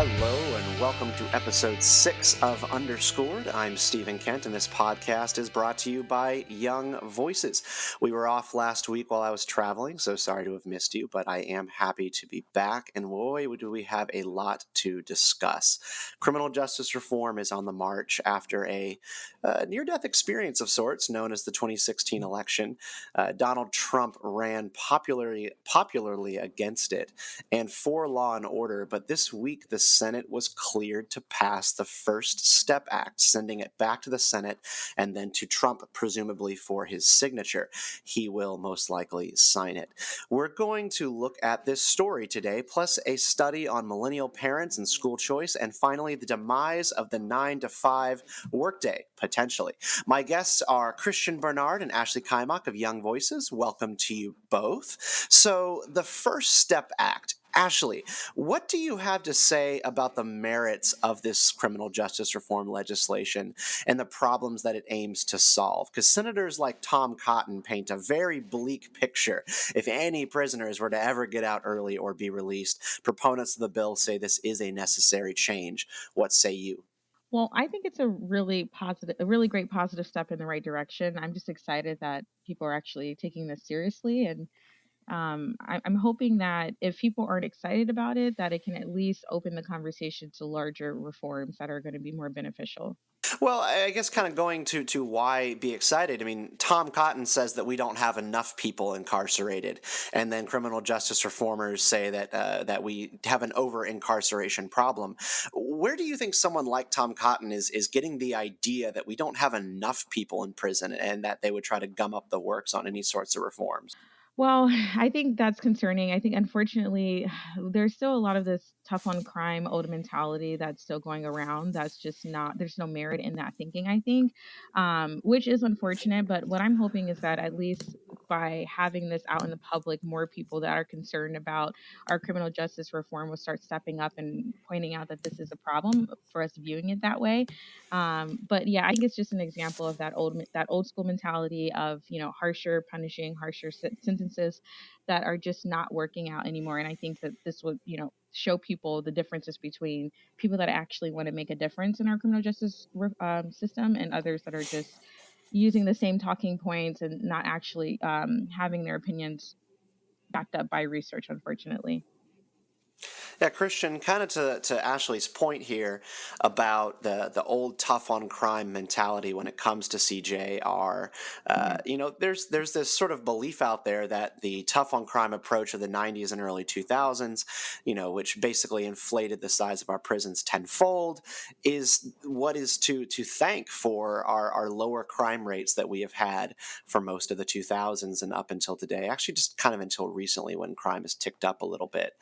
Hello and welcome to episode 6 of Underscored. I'm Stephen Kent, and this podcast is brought to you by Young Voices. We were off last week while I was traveling, so sorry to have missed you, but I am happy to be back, and boy, do we have a lot to discuss. Criminal justice reform is on the march after a near-death experience of sorts known as the 2016 election. Donald Trump ran popularly against it and for law and order, but this week the Senate was cleared to pass the First Step Act, sending it back to the Senate and then to Trump, presumably for his signature. He will most likely sign it. We're going to look at this story today, plus a study on millennial parents and school choice, and finally the demise of the 9-to-5 workday, potentially. My guests are Christian Barnard and Ashley Keimach of Young Voices. Welcome to you both. So the First Step Act. Ashley, what do you have to say about the merits of this criminal justice reform legislation and the problems that it aims to solve? Because senators like Tom Cotton paint a very bleak picture. If any prisoners were to ever get out early or be released, proponents of the bill say this is a necessary change. What say you? Well, I think it's a really great positive step in the right direction. I'm just excited that people are actually taking this seriously, and I'm hoping that if people aren't excited about it, that it can at least open the conversation to larger reforms that are going to be more beneficial. Well, I guess kind of going to why be excited. I mean, Tom Cotton says that we don't have enough people incarcerated, and then criminal justice reformers say that we have an over incarceration problem. Where do you think someone like Tom Cotton is getting the idea that we don't have enough people in prison and that they would try to gum up the works on any sorts of reforms? Well, I think that's concerning. I think unfortunately there's still a lot of this tough on crime old mentality that's still going around. That's just not there's no merit in that thinking, I think. Which is unfortunate, but what I'm hoping is that at least by having this out in the public, more people that are concerned about our criminal justice reform will start stepping up and pointing out that this is a problem for us viewing it that way. But yeah, I think it's just an example of that old school mentality of harsher punishing, harsher sentences that are just not working out anymore. And I think that this would show people the differences between people that actually want to make a difference in our criminal justice system and others that are just using the same talking points and not actually having their opinions backed up by research, unfortunately. Yeah, Christian, kind of to Ashley's point here about the old tough on crime mentality when it comes to CJR. Yeah. There's this sort of belief out there that the tough on crime approach of the 90s and early 2000s, which basically inflated the size of our prisons tenfold, is what is to thank for our lower crime rates that we have had for most of the 2000s and up until today. Actually, just kind of until recently when crime has ticked up a little bit.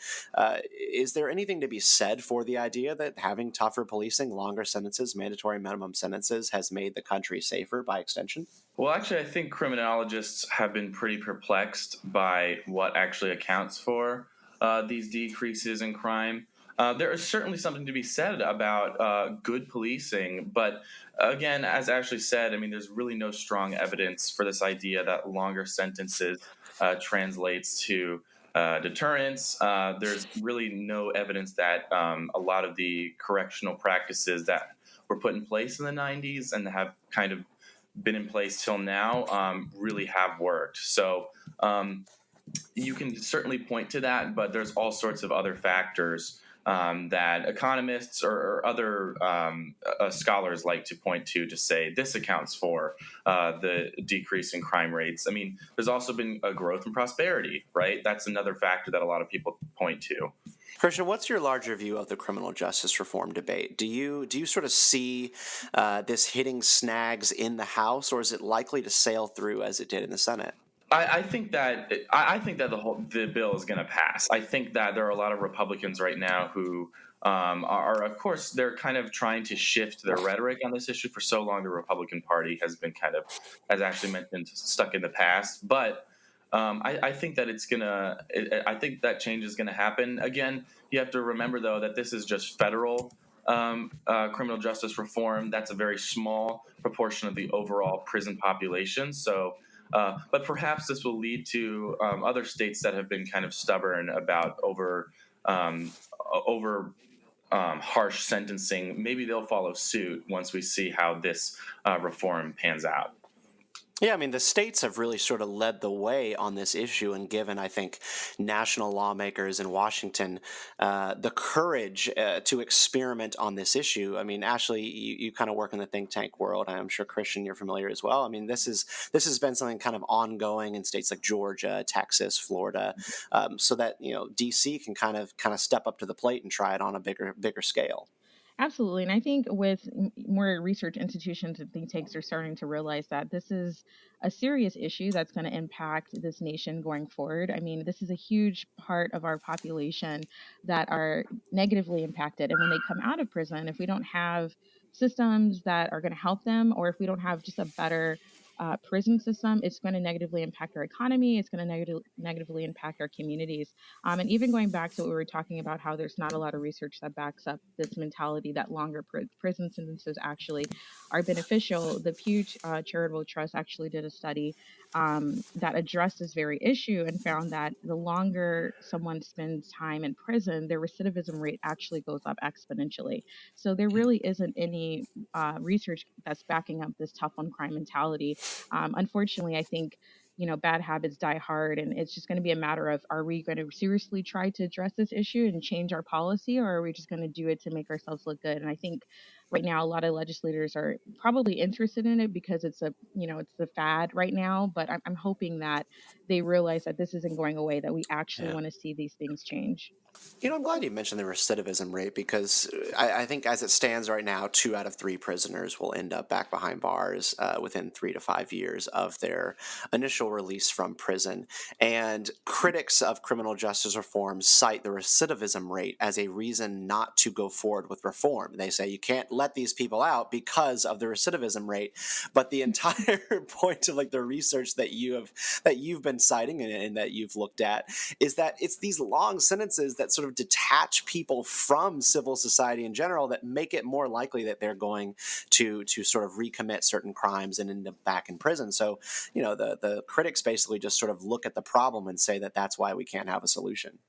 Is there anything to be said for the idea that having tougher policing, longer sentences, mandatory minimum sentences has made the country safer by extension? Well, actually, I think criminologists have been pretty perplexed by what actually accounts for these decreases in crime. There is certainly something to be said about good policing, but again, as Ashley said, I mean, there's really no strong evidence for this idea that longer sentences translates to deterrence. There's really no evidence that a lot of the correctional practices that were put in place in the 90s and have kind of been in place till now really have worked. So you can certainly point to that, but there's all sorts of other factors that economists or other scholars like to point to say this accounts for the decrease in crime rates. I mean, there's also been a growth in prosperity, right? That's another factor that a lot of people point to. Christian, what's your larger view of the criminal justice reform debate? Do you sort of see this hitting snags in the House, or is it likely to sail through as it did in the Senate? I think that the bill is going to pass. I think that there are a lot of Republicans right now who are, of course, they're kind of trying to shift their rhetoric on this issue. For so long, the Republican Party has been kind of, as Ashley mentioned, stuck in the past. But I think that I think that change is going to happen. Again, you have to remember though that this is just federal criminal justice reform. That's a very small proportion of the overall prison population. So. But perhaps this will lead to other states that have been kind of stubborn about over harsh sentencing, maybe they'll follow suit once we see how this reform pans out. Yeah, I mean, the states have really sort of led the way on this issue and given, I think, national lawmakers in Washington the courage to experiment on this issue. I mean, Ashley, you kind of work in the think tank world. I'm sure, Christian, you're familiar as well. I mean, this has been something kind of ongoing in states like Georgia, Texas, Florida, so that DC can kind of step up to the plate and try it on a bigger scale. Absolutely. And I think with more research institutions and think tanks are starting to realize that this is a serious issue that's going to impact this nation going forward. I mean, this is a huge part of our population that are negatively impacted. And when they come out of prison, if we don't have systems that are going to help them, or if we don't have just a better prison system, it's going to negatively impact our economy. It's going to negatively impact our communities. And even going back to what we were talking about, how there's not a lot of research that backs up this mentality that longer prison sentences actually are beneficial. The Pew Charitable Trust actually did a study that addressed this very issue and found that the longer someone spends time in prison, their recidivism rate actually goes up exponentially. So there really isn't any research that's backing up this tough on crime mentality. Unfortunately, I think bad habits die hard, and it's just going to be a matter of, are we going to seriously try to address this issue and change our policy, or are we just going to do it to make ourselves look good? And I think right now a lot of legislators are probably interested in it because it's the fad right now, but I'm hoping that they realize that this isn't going away, that we actually Yeah. want to see these things change. I'm glad you mentioned the recidivism rate because I think as it stands right now, 2 out of 3 prisoners will end up back behind bars within 3 to 5 years of their initial release from prison. And critics of criminal justice reform cite the recidivism rate as a reason not to go forward with reform. They say you can't let these people out because of the recidivism rate. But the entire point of like the research that you've been citing and that you've looked at is that it's these long sentences that sort of detach people from civil society in general that make it more likely that they're going to sort of recommit certain crimes and end up back in prison. So, the critics basically just sort of look at the problem and say that that's why we can't have a solution.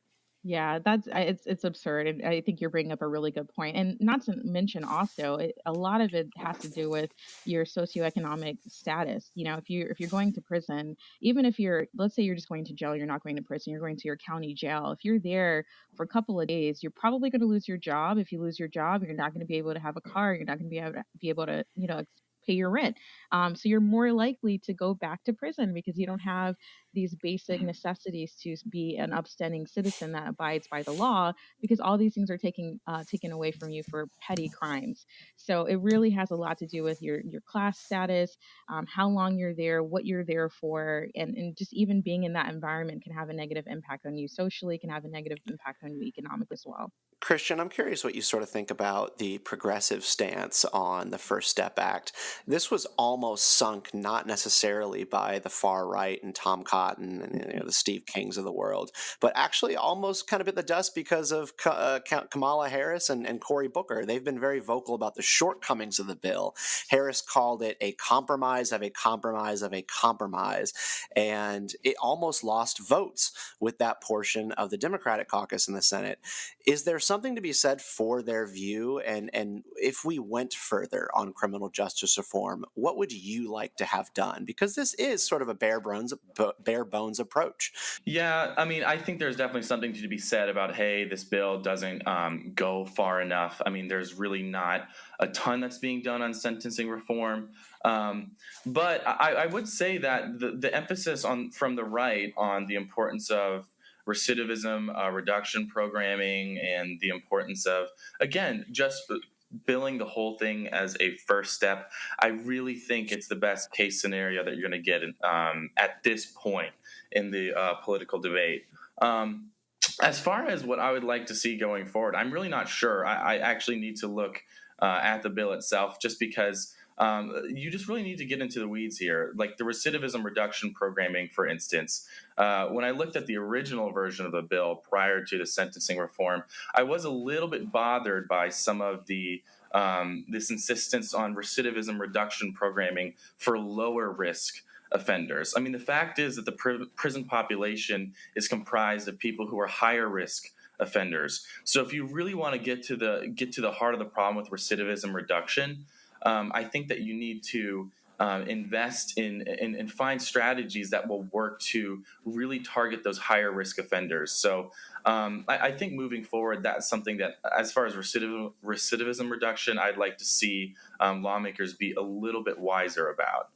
Yeah, it's absurd, and I think you're bringing up a really good point. And not to mention also, a lot of it has to do with your socioeconomic status. If you're going to prison, even if let's say you're just going to jail, you're not going to prison, you're going to your county jail. If you're there for a couple of days, you're probably going to lose your job. If you lose your job, you're not going to be able to have a car. You're not going to be able to pay your rent. So you're more likely to go back to prison because you don't have these basic necessities to be an upstanding citizen that abides by the law, because all these things are taken away from you for petty crimes. So it really has a lot to do with your class status, how long you're there, what you're there for, and just even being in that environment can have a negative impact on you socially, can have a negative impact on you economically as well. Christian, I'm curious what you sort of think about the progressive stance on the First Step Act. This was almost sunk not necessarily by the far right and Tom Cotton and the Steve Kings of the world, but actually almost kind of bit the dust because of Kamala Harris and Cory Booker. They've been very vocal about the shortcomings of the bill. Harris called it a compromise of a compromise of a compromise, and it almost lost votes with that portion of the Democratic caucus in the Senate. Is there something to be said for their view? And if we went further on criminal justice reform, what would you like to have done? Because this is sort of a bare bones approach. Yeah, I mean, I think there's definitely something to be said about, hey, this bill doesn't go far enough. I mean, there's really not a ton that's being done on sentencing reform. But I would say that the emphasis from the right on the importance of recidivism reduction programming and the importance of, again, just billing the whole thing as a first step, I really think it's the best case scenario that you're going to get at this point in the political debate. As far as what I would like to see going forward, I'm really not sure. I actually need to look at the bill itself, just because you just really need to get into the weeds here. Like the recidivism reduction programming, for instance. When I looked at the original version of the bill prior to the sentencing reform, I was a little bit bothered by some of the this insistence on recidivism reduction programming for lower risk offenders. I mean, the fact is that the prison population is comprised of people who are higher risk offenders. So if you really want to get to the heart of the problem with recidivism reduction, I think that you need to invest in and find strategies that will work to really target those higher risk offenders. So I think moving forward, that's something that, as far as recidivism reduction, I'd like to see lawmakers be a little bit wiser about.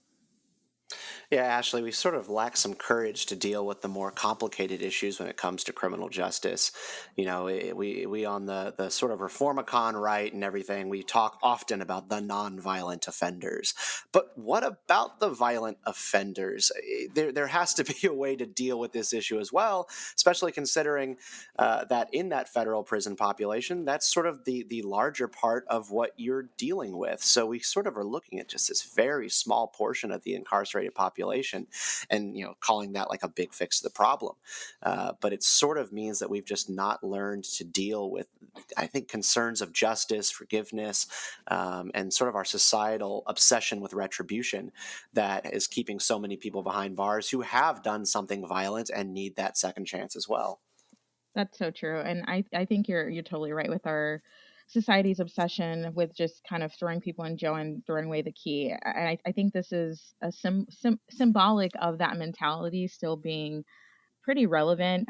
Yeah, Ashley, we sort of lack some courage to deal with the more complicated issues when it comes to criminal justice. You know, we on the sort of reformicon right and everything, we talk often about the nonviolent offenders. But what about the violent offenders? There has to be a way to deal with this issue as well, especially considering that in that federal prison population, that's sort of the larger part of what you're dealing with. So we sort of are looking at just this very small portion of the incarcerated population, and calling that like a big fix to the problem. But it sort of means that we've just not learned to deal with, I think, concerns of justice, forgiveness, and sort of our societal obsession with retribution that is keeping so many people behind bars who have done something violent and need that second chance as well. That's so true. And I think you're totally right with our society's obsession with just kind of throwing people in jail and throwing away the key. I think this is a symbolic of that mentality still being pretty relevant.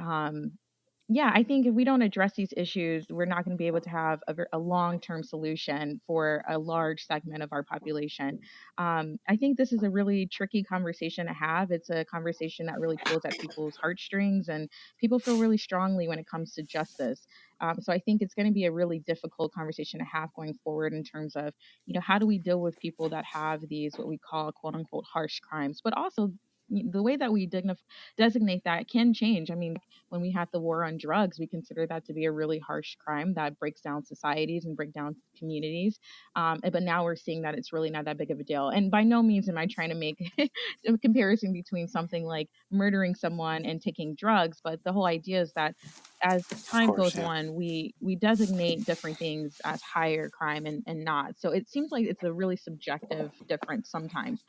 Yeah, I think if we don't address these issues, we're not going to be able to have a long-term solution for a large segment of our population. I think this is a really tricky conversation to have. It's a conversation that really pulls at people's heartstrings, and people feel really strongly when it comes to justice. So I think it's going to be a really difficult conversation to have going forward in terms of, how do we deal with people that have these what we call quote unquote harsh crimes, but also the way that we designate that can change. I mean, when we had the war on drugs, we consider that to be a really harsh crime that breaks down societies and break down communities. But now we're seeing that it's really not that big of a deal. And by no means am I trying to make a comparison between something like murdering someone and taking drugs, but the whole idea is that as Of time course, goes yeah. on, we designate different things as higher crime and not. So it seems like it's a really subjective difference sometimes,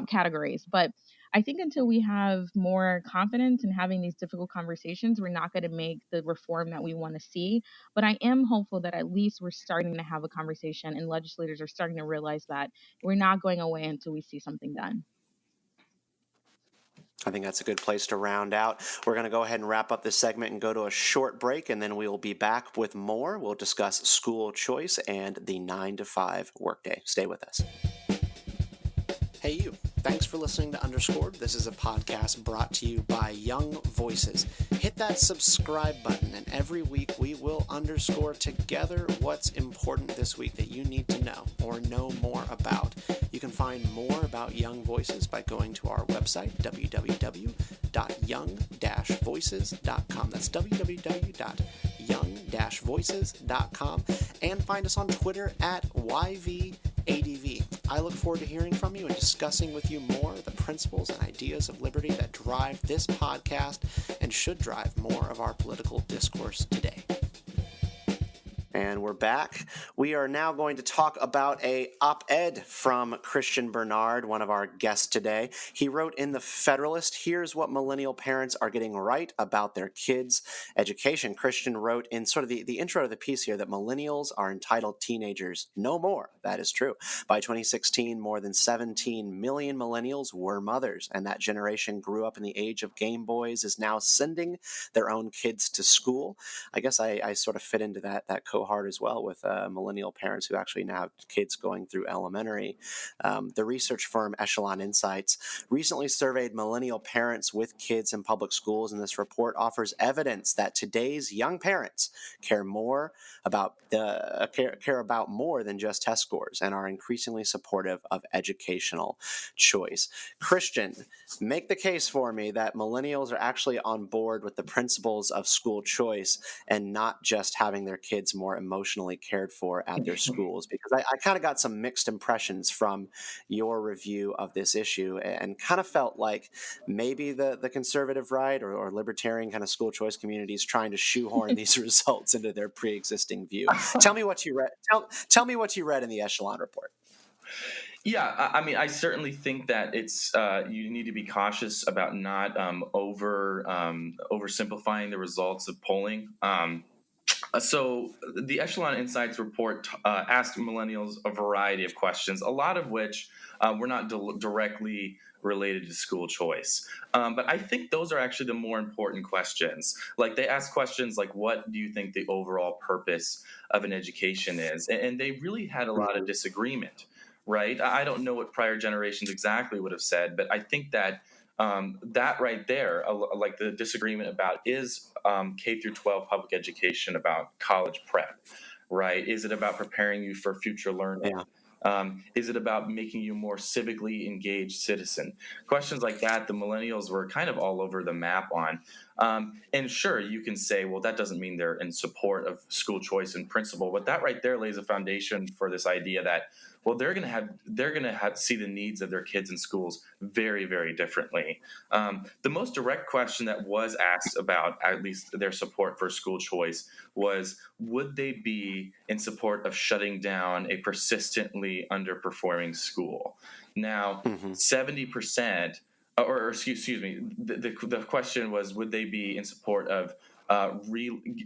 categories. But I think until we have more confidence in having these difficult conversations, we're not going to make the reform that we want to see. But I am hopeful that at least we're starting to have a conversation and legislators are starting to realize that we're not going away until we see something done. I think that's a good place to round out. We're going to go ahead and wrap up this segment and go to a short break, and then we will be back with more. We'll discuss school choice and the 9 to 5 workday. Stay with us. Hey, you. Thanks for listening to Underscored. This is a podcast brought to you by Young Voices. Hit that subscribe button, and every week we will underscore together what's important this week that you need to know or know more about. You can find more about Young Voices by going to our website, www.young-voices.com. That's www.young-voices.com, and find us on Twitter at YVADV. I look forward to hearing from you and discussing with you more of the principles and ideas of liberty that drive this podcast and should drive more of our political discourse today. And we're back. We are now going to talk about a op-ed from Christian Barnard, one of our guests today. He wrote in the Federalist, "Here's what millennial parents are getting right about their kids' education." Christian wrote in sort of the intro to the piece here that millennials are entitled teenagers no more. That is true. By 2016, more than 17 million millennials were mothers, and that generation grew up in the age of Game Boys, is now sending their own kids to school. I guess I sort of fit into that cohort as well, with millennial parents who actually now have kids going through elementary. The research firm Echelon Insights recently surveyed millennial parents with kids in public schools, and this report offers evidence that today's young parents care about more than just test scores and are increasingly supportive of educational choice. Christian, make the case for me that millennials are actually on board with the principles of school choice and not just having their kids more emotionally cared for at their schools, because I kind of got some mixed impressions from your review of this issue and kind of felt like maybe the conservative right or libertarian kind of school choice community is trying to shoehorn these results into their pre-existing view. Tell me what you read. Tell me what you read in the Echelon report. Yeah, I mean, I certainly think that it's you need to be cautious about not oversimplifying the results of polling. So the Echelon Insights report asked millennials a variety of questions, a lot of which were not directly related to school choice. But I think those are actually the more important questions. Like they ask questions like, what do you think the overall purpose of an education is? And they really had a lot of disagreement, right? I don't know what prior generations exactly would have said, but I think that that right there, like the disagreement about is K through 12 public education about college prep, right? Is it about preparing you for future learning? Yeah. Is it about making you a more civically engaged citizen? Questions like that, the millennials were kind of all over the map on. And sure, you can say, well, that doesn't mean they're in support of school choice in principle, but that right there lays a foundation for this idea that, well, they're going to see the needs of their kids in schools very, very differently. The most direct question that was asked about at least their support for school choice was, would they be in support of shutting down a persistently underperforming school? Now, Hmm. 70%, or excuse me, the question was, would they be in support of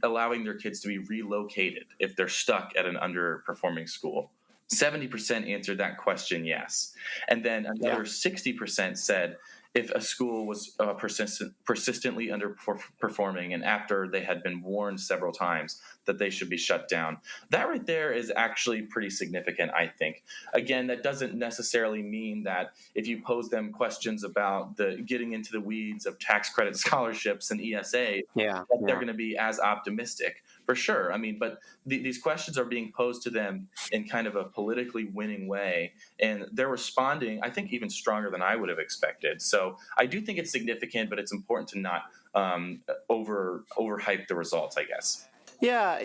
allowing their kids to be relocated if they're stuck at an underperforming school? 70% answered that question yes. And then Yeah. another 60% said if a school was persistently underperforming and after they had been warned several times that they should be shut down. That right there is actually pretty significant, I think. Again, that doesn't necessarily mean that if you pose them questions about the getting into the weeds of tax credit scholarships and ESA, Yeah. that they're Yeah. going to be as optimistic for sure. I mean, but these questions are being posed to them in kind of a politically winning way, and they're responding, I think, even stronger than I would have expected. So I do think it's significant, but it's important to not overhype the results, I guess. Yeah,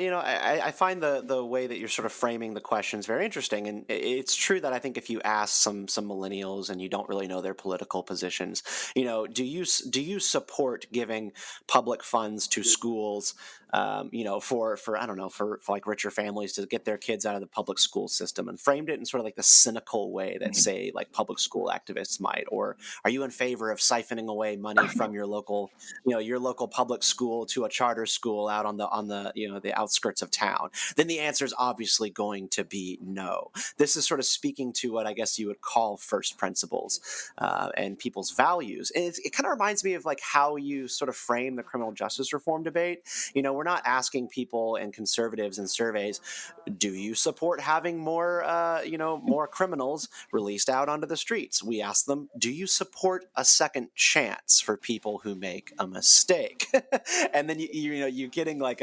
I find the way that you're sort of framing the questions very interesting, and it's true that I think if you ask some millennials and you don't really know their political positions, do you support giving public funds to schools, for I don't know, for like richer families to get their kids out of the public school system, and framed it in sort of like the cynical way that Mhm. say like public school activists might, or are you in favor of siphoning away money from your local public school to a charter school out on the the outskirts of town? Then the answer is obviously going to be no. This is sort of speaking to what I guess you would call first principles, and people's values. And it kind of reminds me of like how you sort of frame the criminal justice reform debate. We're not asking people and conservatives in surveys, do you support having more criminals released out onto the streets? We ask them, do you support a second chance for people who make a mistake? And then you're getting like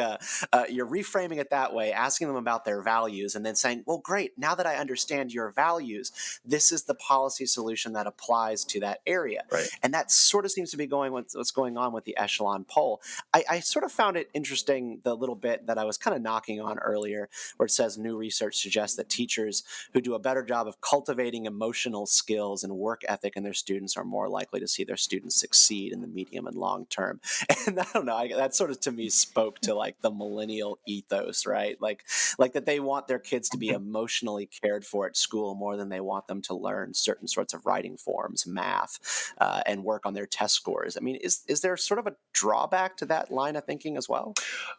you're reframing it that way, asking them about their values, and then saying, well, great, now that I understand your values, this is the policy solution that applies to that area. Right. And that sort of seems to be going with what's going on with the echelon poll. I sort of found it interesting, the little bit that I was kind of knocking on earlier, where it says new research suggests that teachers who do a better job of cultivating emotional skills and work ethic in their students are more likely to see their students succeed in the medium and long term. And I don't know, that sort of to me spoke to like the millennial ethos, right? Like that they want their kids to be emotionally cared for at school more than they want them to learn certain sorts of writing forms, math, and work on their test scores. I mean, is there sort of a drawback to that line of thinking as well?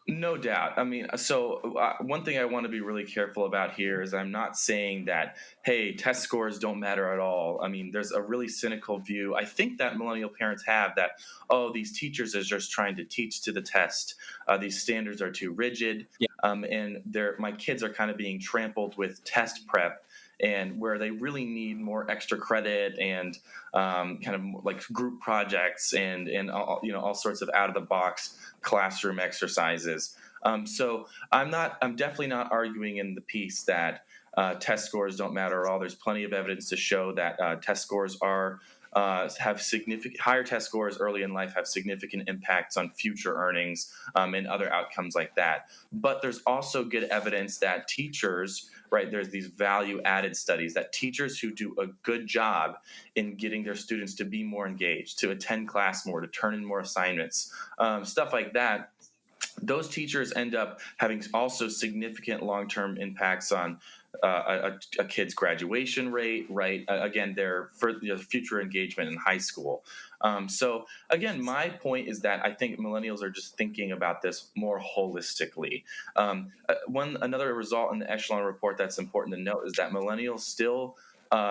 No doubt. I mean, so one thing I want to be really careful about here is I'm not saying that, hey, test scores don't matter at all. I mean, there's a really cynical view I think that millennial parents have that, oh, these teachers are just trying to teach to the test. These standards are too rigid. Yeah. And my kids are kind of being trampled with test prep, and where they really need more extra credit and kind of like group projects and all sorts of out of the box classroom exercises. So I'm definitely not arguing in the piece that test scores don't matter at all. There's plenty of evidence to show that test scores have significant higher test scores early in life have significant impacts on future earnings and other outcomes like that. But there's also good evidence that teachers, right? There's these value added studies that teachers who do a good job in getting their students to be more engaged, to attend class more, to turn in more assignments, stuff like that, those teachers end up having also significant long-term impacts on a kid's graduation rate, right? Again, their future engagement in high school. So again, my point is that I think millennials are just thinking about this more holistically. One another result in the echelon report that's important to note is that millennials still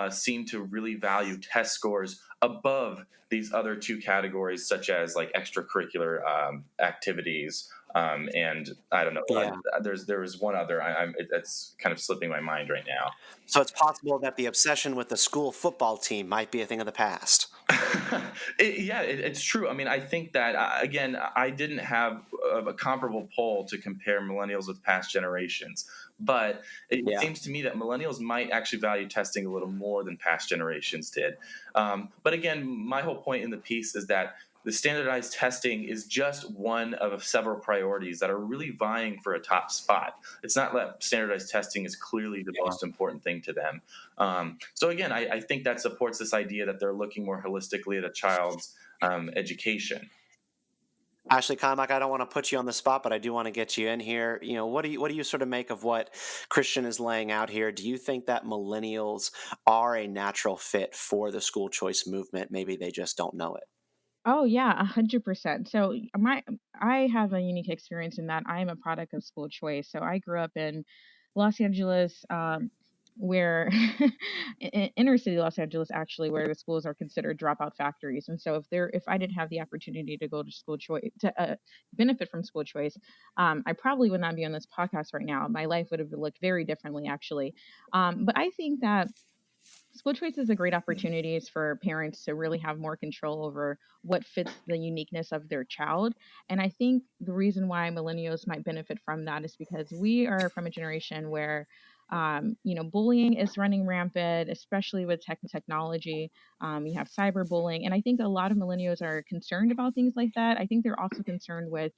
seem to really value test scores above these other two categories, such as like extracurricular activities. And I don't know. Yeah. There was one other. It's kind of slipping my mind right now. So it's possible that the obsession with the school football team might be a thing of the past. It's true. I mean, I think that again, I didn't have a comparable poll to compare millennials with past generations, but it Yeah. seems to me that millennials might actually value testing a little more than past generations did. But again, my whole point in the piece is that the standardized testing is just one of several priorities that are really vying for a top spot. It's not that standardized testing is clearly the Yeah. most important thing to them. So again, I think that supports this idea that they're looking more holistically at a child's education. Ashley Keimach, I don't want to put you on the spot, but I do want to get you in here. What do you sort of make of what Christian is laying out here? Do you think that millennials are a natural fit for the school choice movement? Maybe they just don't know it. Oh yeah, 100%. So I have a unique experience in that I am a product of school choice. So I grew up in Los Angeles, where inner city Los Angeles actually, where the schools are considered dropout factories. And so if I didn't have the opportunity to go to school choice to benefit from school choice, I probably would not be on this podcast right now. My life would have looked very differently actually. But I think that school choice is a great opportunities for parents to really have more control over what fits the uniqueness of their child. And I think the reason why millennials might benefit from that is because we are from a generation where bullying is running rampant, especially with technology. You have cyberbullying, and I think a lot of millennials are concerned about things like that. I think they're also concerned with,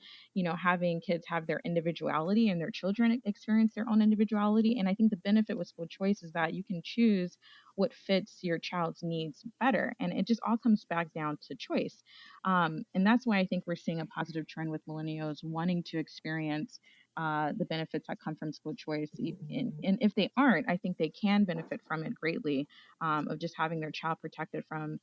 having kids have their individuality and their children experience their own individuality. And I think the benefit with school choice is that you can choose what fits your child's needs better. And it just all comes back down to choice. And that's why I think we're seeing a positive trend with millennials wanting to experience the benefits that come from school choice. And if they aren't, I think they can benefit from it greatly, of just having their child protected from,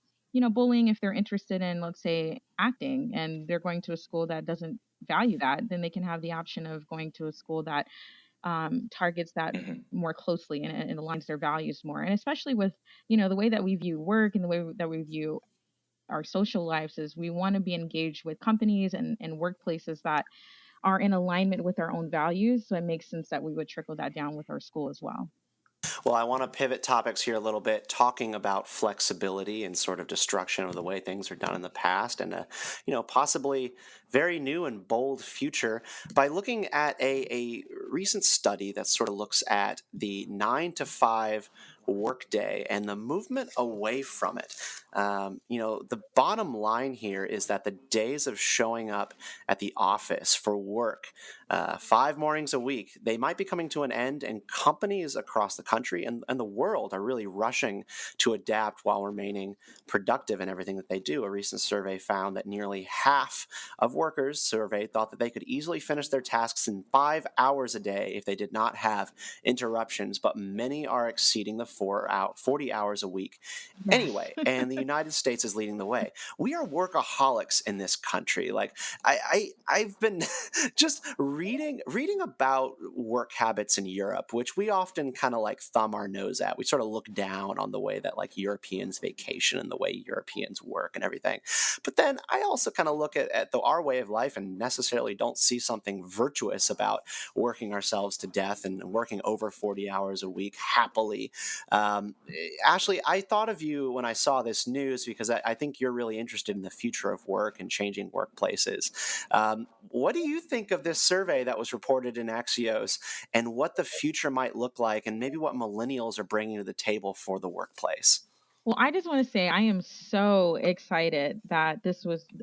bullying. If they're interested in, let's say, acting and they're going to a school that doesn't value that, then they can have the option of going to a school that targets that Mhm. more closely and aligns their values more. And especially with, the way that we view work and the way that we view our social lives is we want to be engaged with companies and workplaces that are in alignment with our own values. So it makes sense that we would trickle that down with our school as well. Well, I want to pivot topics here a little bit, talking about flexibility and sort of destruction of the way things are done in the past, and a, possibly very new and bold future by looking at a recent study that sort of looks at the 9 to 5 workday and the movement away from it. The bottom line here is that the days of showing up at the office for work 5 mornings a week, they might be coming to an end, and companies across the country and the world are really rushing to adapt while remaining productive in everything that they do. A recent survey found that nearly half of workers surveyed thought that they could easily finish their tasks in 5 hours a day if they did not have interruptions, but many are exceeding the 40 hours a week Yes. anyway, and the United States is leading the way. We are workaholics in this country. Like I've been just reading about work habits in Europe, which we often kind of like thumb our nose at. We sort of look down on the way that like Europeans vacation and the way Europeans work and everything. But then I also kind of look at our way of life and necessarily don't see something virtuous about working ourselves to death and working over 40 hours a week happily. Ashley, I thought of you when I saw this news because I think you're really interested in the future of work and changing workplaces. What do you think of this survey that was reported in Axios and what the future might look like and maybe what millennials are bringing to the table for the workplace? Well, I just want to say I am so excited that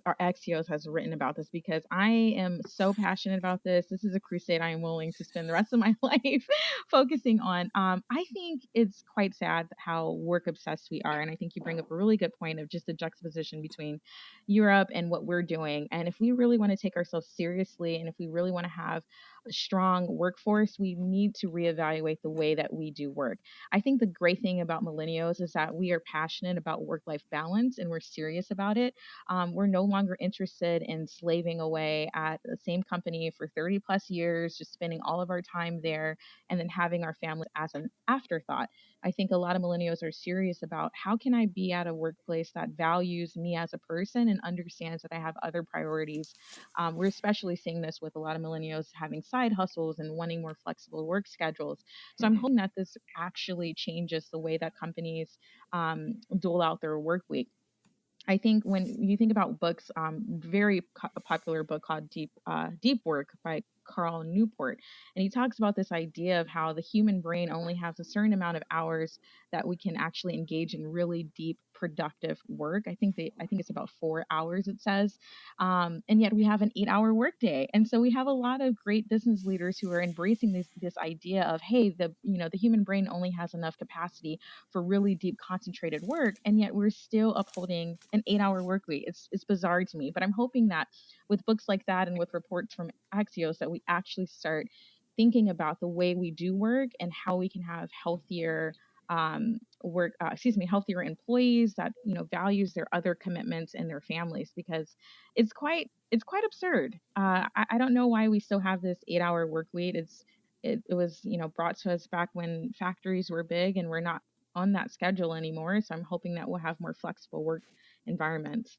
our Axios has written about this because I am so passionate about this. This is a crusade I am willing to spend the rest of my life focusing on. I think it's quite sad how work obsessed we are. And I think you bring up a really good point of just the juxtaposition between Europe and what we're doing. And if we really want to take ourselves seriously and if we really want to have strong workforce, we need to reevaluate the way that we do work. I think the great thing about millennials is that we are passionate about work life balance and we're serious about it. We're no longer interested in slaving away at the same company for 30 plus years, just spending all of our time there and then having our families as an afterthought. I think a lot of millennials are serious about how can I be at a workplace that values me as a person and understands that I have other priorities. We're especially seeing this with a lot of millennials having side hustles and wanting more flexible work schedules. So I'm Mhm. hoping that this actually changes the way that companies dole out their work week. I think when you think about books, very popular book called Deep Work by Carl Newport, and he talks about this idea of how the human brain only has a certain amount of hours that we can actually engage in really deep, productive work. I think it's about 4 hours. It says, and yet we have an 8 hour workday, and so we have a lot of great business leaders who are embracing this idea of, hey, the human brain only has enough capacity for really deep concentrated work, and yet we're still upholding an 8 hour work week. It's bizarre to me, but I'm hoping that with books like that and with reports from Axios that we actually start thinking about the way we do work and how we can have healthier healthier employees that values their other commitments and their families, because it's quite absurd. I don't know why we still have this 8 hour work week. It was brought to us back when factories were big, and we're not on that schedule anymore. So I'm hoping that we'll have more flexible work environments.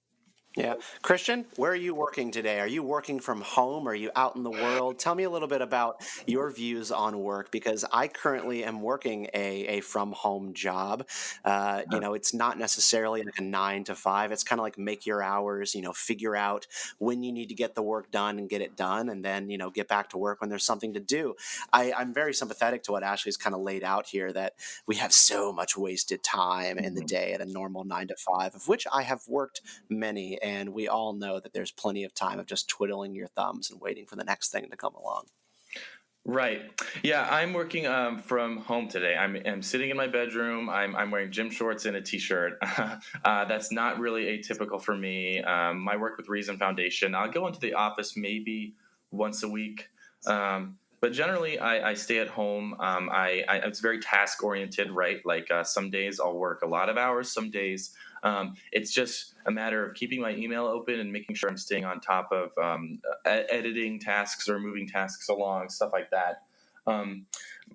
Yeah. Christian, where are you working today? Are you working from home? Are you out in the world? Tell me a little bit about your views on work, because I currently am working a from home job. It's not necessarily like a 9 to 5. It's kind of like make your hours, figure out when you need to get the work done and get it done, and then, get back to work when there's something to do. I'm very sympathetic to what Ashley's kind of laid out here, that we have so much wasted time in the Mhm. day at a normal 9 to 5, of which I have worked many, and we all know that there's plenty of time of just twiddling your thumbs and waiting for the next thing to come along. Right. Yeah, I'm working from home today. I'm sitting in my bedroom. I'm wearing gym shorts and a t-shirt. That's not really atypical for me. I work with Reason Foundation. I'll go into the office maybe once a week. But generally, I stay at home. It's very task oriented, right? Like some days I'll work a lot of hours. Some days it's just a matter of keeping my email open and making sure I'm staying on top of editing tasks or moving tasks along, stuff like that. Um,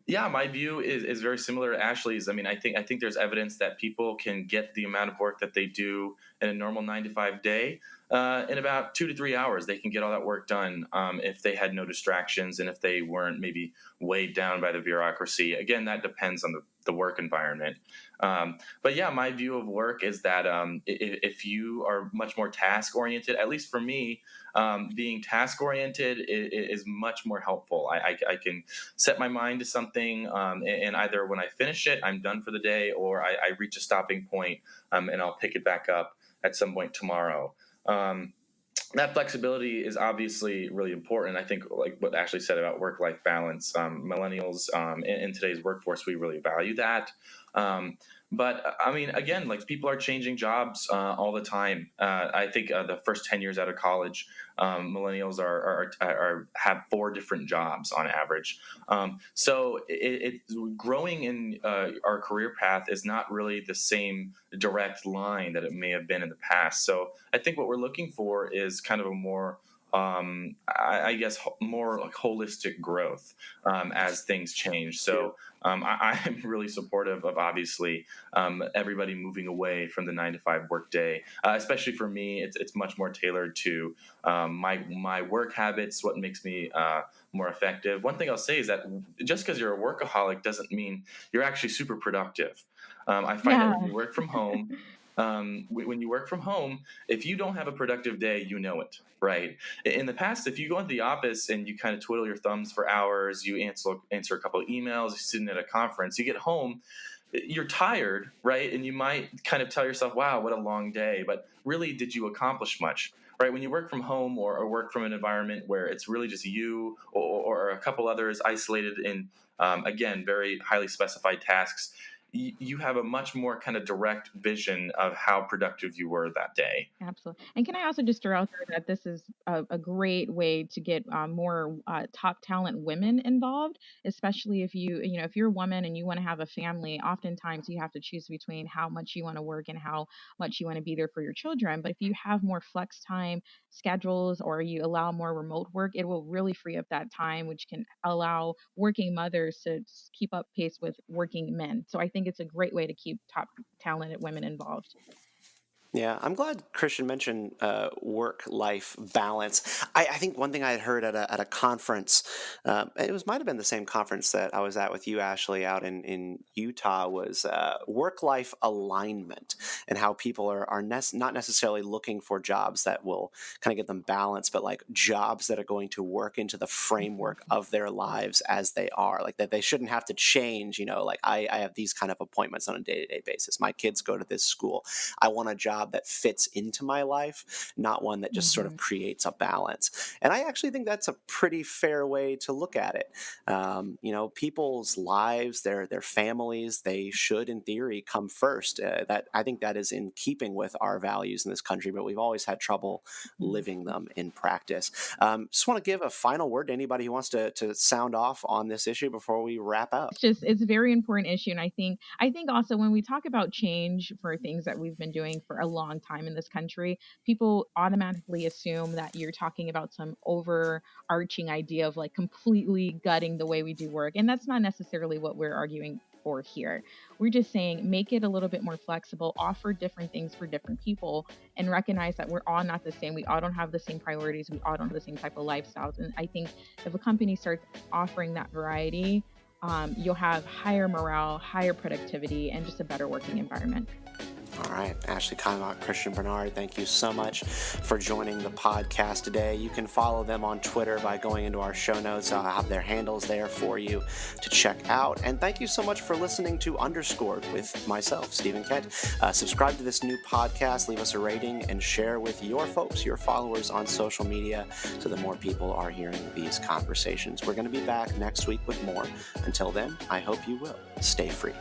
yeah, my view is very similar to Ashley's. I mean, I think there's evidence that people can get the amount of work that they do in a normal 9 to 5 day in about 2 to 3 hours. They can get all that work done if they had no distractions and if they weren't maybe weighed down by the bureaucracy. Again, that depends on the work environment. But yeah, my view of work is that if you are much more task oriented, at least for me, being task oriented is much more helpful. I can set my mind to something, and either when I finish it, I'm done for the day, or I reach a stopping point, and I'll pick it back up at some point tomorrow. Um, that flexibility is obviously really important. I think, like what Ashley said about work-life balance, millennials in today's workforce, we really value that. Um, but I mean, again, like people are changing jobs all the time. I think the first 10 years out of college, millennials are have 4 different jobs on average. So growing in our career path is not really the same direct line that it may have been in the past. So I think what we're looking for is kind of a more I guess more like holistic growth as things change. So I'm really supportive of obviously everybody moving away from the 9 to 5 workday. Especially for me, it's much more tailored to my work habits, what makes me more effective. One thing I'll say is that just because you're a workaholic doesn't mean you're actually super productive. I find that Yeah. when you work from home, when you work from home, if you don't have a productive day, you know it, right? In the past, if you go into the office and you kind of twiddle your thumbs for hours, you answer a couple of emails, you're sitting at a conference, you get home, you're tired, right? And you might kind of tell yourself, wow, what a long day. But really, did you accomplish much? Right? When you work from home or work from an environment where it's really just you or a couple others isolated in, again, very highly specified tasks, you have a much more kind of direct vision of how productive you were that day. Absolutely. And can I also just throw out there that this is a great way to get more top talent women involved, especially if if you're a woman and you want to have a family. Oftentimes you have to choose between how much you want to work and how much you want to be there for your children. But if you have more flex time schedules or you allow more remote work, it will really free up that time, which can allow working mothers to keep up pace with working men. So I think it's a great way to keep top talented women involved. Yeah, I'm glad Christian mentioned work-life balance. I think one thing I had heard at a conference, might have been the same conference that I was at with you, Ashley, out in Utah, was work-life alignment and how people are not necessarily looking for jobs that will kind of get them balanced, but like jobs that are going to work into the framework of their lives as they are, like that they shouldn't have to change. Like I have these kind of appointments on a day-to-day basis. My kids go to this school. I want a job that fits into my life, not one that just sort of Mhm. creates a balance. And I actually think that's a pretty fair way to look at it. People's lives, their families, they should, in theory, come first. That I think that is in keeping with our values in this country, but we've always had trouble Mhm. living them in practice. Just want to give a final word to anybody who wants to sound off on this issue before we wrap up. It's a very important issue. And I think also when we talk about change for things that we've been doing for a long time in this country, people automatically assume that you're talking about some overarching idea of like completely gutting the way we do work. And that's not necessarily what we're arguing for here. We're just saying make it a little bit more flexible, offer different things for different people, and recognize that we're all not the same. We all don't have the same priorities. We all don't have the same type of lifestyles. And I think if a company starts offering that variety, you'll have higher morale, higher productivity, and just a better working environment. All right, Ashley, Keimach, Christian Barnard, thank you so much for joining the podcast today. You can follow them on Twitter by going into our show notes. I'll have their handles there for you to check out. And thank you so much for listening to Underscored with myself, Stephen Kent. Subscribe to this new podcast, leave us a rating, and share with your folks, your followers on social media so that more people are hearing these conversations. We're going to be back next week with more. Until then, I hope you will stay free.